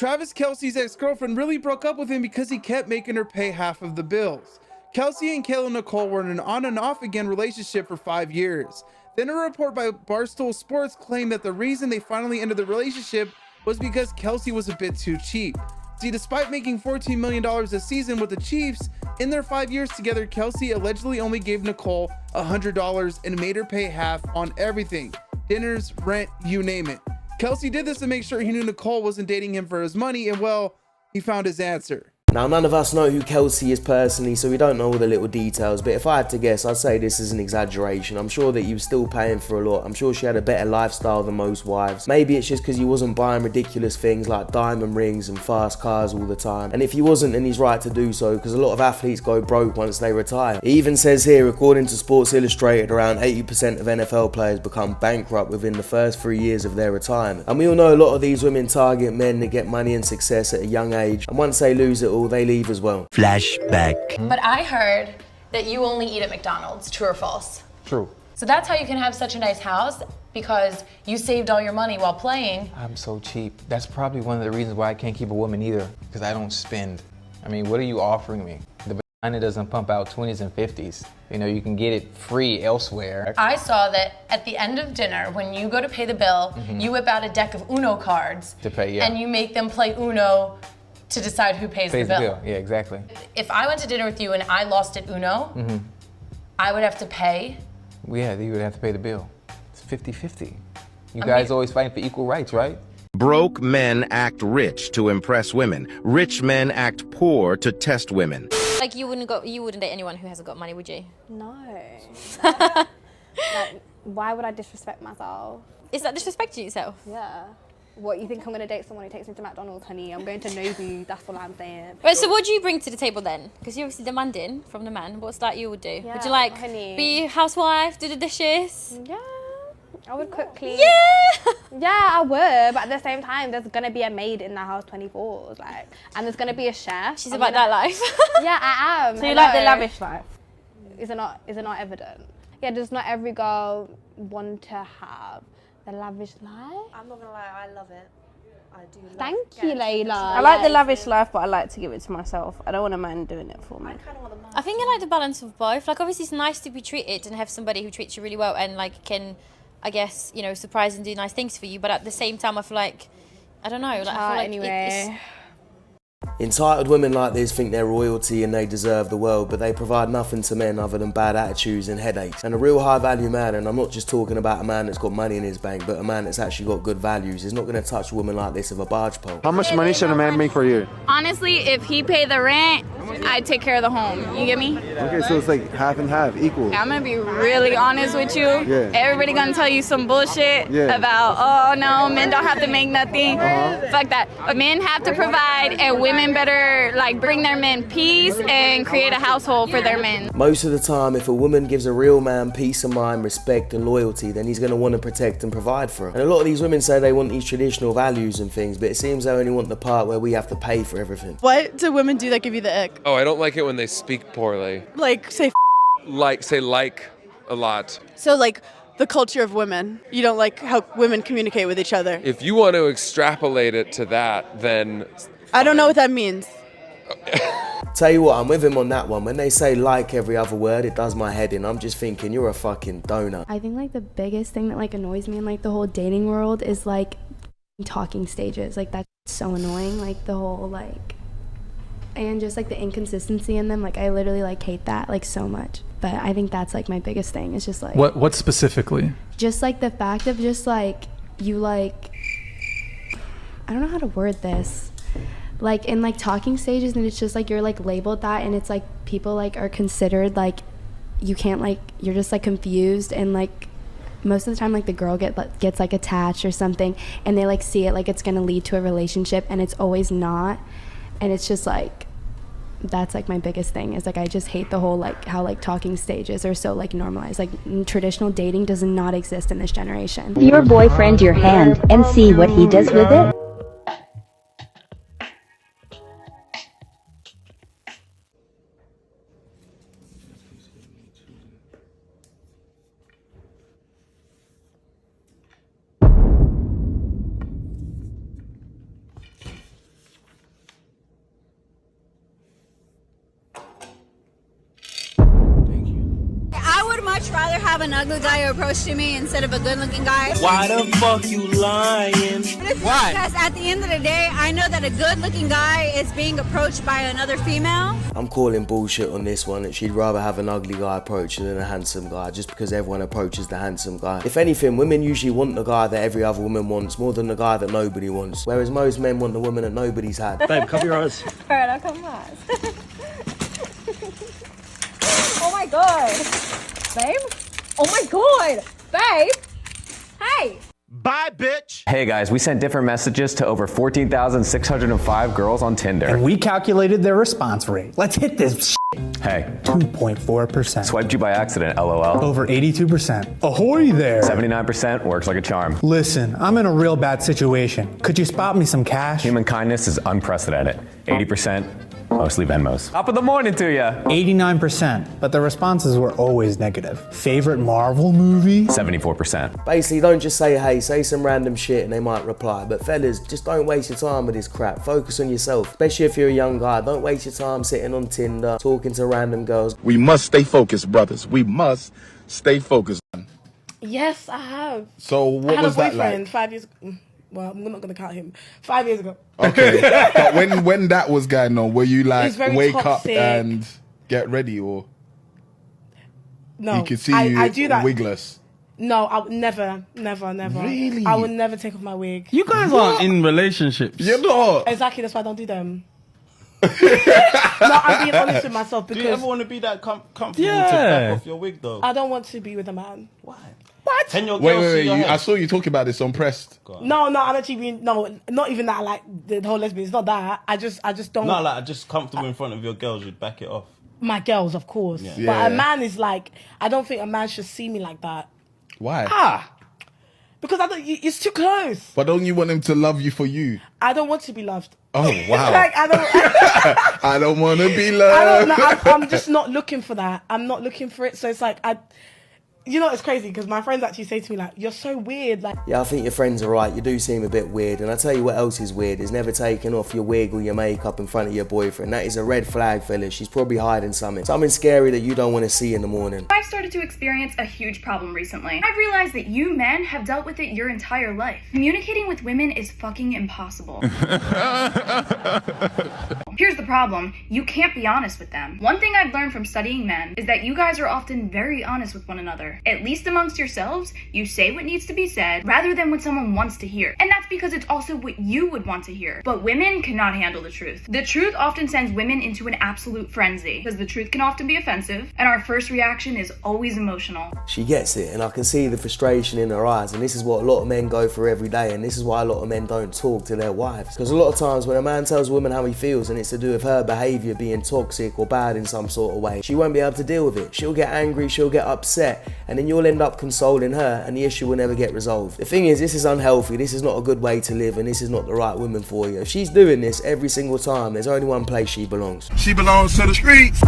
Travis Kelce's ex-girlfriend really broke up with him because he kept making her pay half of the bills. Kelce and Kayla Nicole were in an on and off again relationship for 5 years. Then a report by Barstool Sports claimed that the reason they finally ended the relationship was because Kelce was a bit too cheap. See, despite making $14 million a season with the Chiefs, in their 5 years together, Kelce allegedly only gave Nicole $100 and made her pay half on everything. Dinners, rent, you name it. Kelce did this to make sure he knew Nicole wasn't dating him for his money, and well, he found his answer. Now, none of us know who Kelce is personally, so we don't know all the little details, but if I had to guess, I'd say this is an exaggeration. I'm sure that you were still paying for a lot. I'm sure she had a better lifestyle than most wives. Maybe it's just because he wasn't buying ridiculous things like diamond rings and fast cars all the time. And if he wasn't, then he's right to do so, because a lot of athletes go broke once they retire. It even says here, according to Sports Illustrated, around 80% of NFL players become bankrupt within the first 3 years of their retirement. And we all know a lot of these women target men that get money and success at a young age, and once they lose it all, they leave as well. Flashback. But I heard that you only eat at McDonald's. True or false? True. So that's how you can have such a nice house, because you saved all your money while playing. I'm so cheap. That's probably one of the reasons why I can't keep a woman either, because I don't spend. I mean, what are you offering me? The vagina doesn't pump out 20s and 50s. You know, you can get it free elsewhere. I saw that at the end of dinner, when you go to pay the bill, you whip out a deck of Uno cards To pay, yeah. and you make them play Uno to decide who pays the bill. Yeah, exactly. If I went to dinner with you and I lost at Uno, I would have to pay. Yeah, you would have to pay the bill. It's 50-50. You guys always fighting for equal rights, right? Broke men act rich to impress women. Rich men act poor to test women. Like you wouldn't date anyone who hasn't got money, would you? No. Like, why would I disrespect myself? Is that disrespecting yourself? Yeah. What, you think I'm going to date someone who takes me to McDonald's, honey? I'm going to Nobu, that's what I'm saying. Right, so what do you bring to the table then? Because you're obviously demanding from the man. What's that you would do? Yeah, would you like honey. be a housewife, do the dishes? Yeah, I would cook clean. Yeah! Yeah, I would, but at the same time, there's going to be a maid in the house 24, like, and there's going to be a chef. She's about that life. Yeah, I am. So you like the lavish life? Is it not evident? Yeah, does not every girl want to have the lavish life? I'm not gonna lie, I love it. I do love Thank you, Layla. I like the lavish life, but I like to give it to myself. I don't want a man doing it for me. I kind of want a man. I think I like the balance of both. Like, obviously, it's nice to be treated and have somebody who treats you really well and, like, can, I guess, you know, surprise and do nice things for you. But at the same time, I feel like, I don't know. Like, I feel like anyway. Entitled women like this think they're royalty and they deserve the world, but they provide nothing to men other than bad attitudes and headaches. And a real high value man, and I'm not just talking about a man that's got money in his bank, but a man that's actually got good values, is not going to touch a woman like this with a barge pole. How much money should a man make for you? Honestly, if he paid the rent, I'd take care of the home. You get me? Okay, so it's like half and half, equal. I'm gonna be really honest with you. Yeah. Everybody gonna tell you some bullshit about, oh no, men don't have to make nothing. Fuck that. Men have to provide, and women better like bring their men peace and create a household for their men. Most of the time, if a woman gives a real man peace of mind, respect and loyalty, then he's going to want to protect and provide for her. And a lot of these women say they want these traditional values and things, but it seems they only want the part where we have to pay for everything. What do women do that give you the ick? Oh, I don't like it when they speak poorly. Like, say a lot. So, like, the culture of women. You don't like how women communicate with each other. If you want to extrapolate it to that, then... I don't know what that means. Tell you what, I'm with him on that one. When they say like every other word, it does my head in. I'm just thinking, you're a fucking donut. I think like the biggest thing that like annoys me in like the whole dating world is like talking stages. Like that's so annoying. Like the whole like, and just like the inconsistency in them. Like I literally like hate that like so much. But I think that's like my biggest thing. It's just like what specifically? Just like the fact of just like you like, I don't know how to word this. Like in like talking stages, and it's just like you're like labeled that, and it's like people like are considered like you can't like, you're just like confused, and like most of the time like the girl gets like attached or something, and they like see it like it's gonna lead to a relationship, and it's always not. And it's just like, that's like my biggest thing is like I just hate the whole like how like talking stages are so like normalized. Like traditional dating does not exist in this generation. Give your boyfriend your hand and see what he does with it. much rather have an ugly guy approach to me instead of a good-looking guy. Why the fuck you lying? Why? Because at the end of the day, I know that a good-looking guy is being approached by another female. I'm calling bullshit on this one, that she'd rather have an ugly guy approach her than a handsome guy, just because everyone approaches the handsome guy. If anything, women usually want the guy that every other woman wants more than the guy that nobody wants, whereas most men want the woman that nobody's had. Babe, cover your eyes. Alright, I'll come on. Oh my god. Babe? Oh my god. Babe? Hey. Bye, bitch. Hey guys, we sent different messages to over 14,605 girls on Tinder. And we calculated their response rate. Let's hit this shit. Hey. 2.4%. Swiped you by accident, LOL. Over 82%. Ahoy there. 79% works like a charm. Listen, I'm in a real bad situation. Could you spot me some cash? Human kindness is unprecedented. 80%, mostly Venmos. Top of the morning to ya. 89%, but the responses were always negative. Favorite Marvel movie? 74%. Basically, don't just say hey, say some random shit and they might reply. But fellas, just don't waste your time with this crap. Focus on yourself, especially if you're a young guy. Don't waste your time sitting on Tinder, talking to random girls. We must stay focused, brothers. We must stay focused. Yes, I have. So what was that like? I had a boyfriend 5 years ago. Well, I'm not going to count him. 5 years ago. Okay. But when that was going on, were you like, wake toxic. up and get ready, or no? You could see you I do that. wigless. No, I would never. Really? I would never take off my wig. You guys aren't in relationships. You're not. Exactly, that's why I don't do them. No, I'm being honest with myself because Do you ever want to be that comfortable to back off your wig though? I don't want to be with a man. Why? What? Can your girl see your head? I saw you talking about this on Pressed. No, I'm actually being not even that. Like the whole lesbian. It's not that. I just don't. Not like just comfortable in front of your girls. You'd back it off. My girls, of course. Yeah. But a man is like, I don't think a man should see me like that. Why? Because it's too close. But don't you want him to love you for you? I don't want to be loved. Oh wow! Like, I don't want to be loved. I don't know. I'm just not looking for that. I'm not looking for it. So it's like you know, it's crazy because my friends actually say to me like, "You're so weird." Like, yeah, I think your friends are right. You do seem a bit weird, and I tell you what else is weird is never taking off your wig or your makeup in front of your boyfriend. That is a red flag, fellas. She's probably hiding something scary that you don't want to see in the morning. I've started to experience a huge problem recently. I've realized that you men have dealt with it your entire life. Communicating with women is fucking impossible. Here's the problem. You can't be honest with them. One thing I've learned from studying men is that you guys are often very honest with one another. At least amongst yourselves, you say what needs to be said rather than what someone wants to hear. And that's because it's also what you would want to hear. But women cannot handle the truth. The truth often sends women into an absolute frenzy because the truth can often be offensive and our first reaction is always emotional. She gets it, and I can see the frustration in her eyes, and this is what a lot of men go through every day, and this is why a lot of men don't talk to their wives. Because a lot of times when a man tells a woman how he feels and it's to do with her behaviour being toxic or bad in some sort of way, she won't be able to deal with it. She'll get angry, she'll get upset, and then you'll end up consoling her and the issue will never get resolved. The thing is, this is unhealthy, this is not a good way to live, and this is not the right woman for you. If she's doing this every single time, there's only one place she belongs. She belongs to the streets.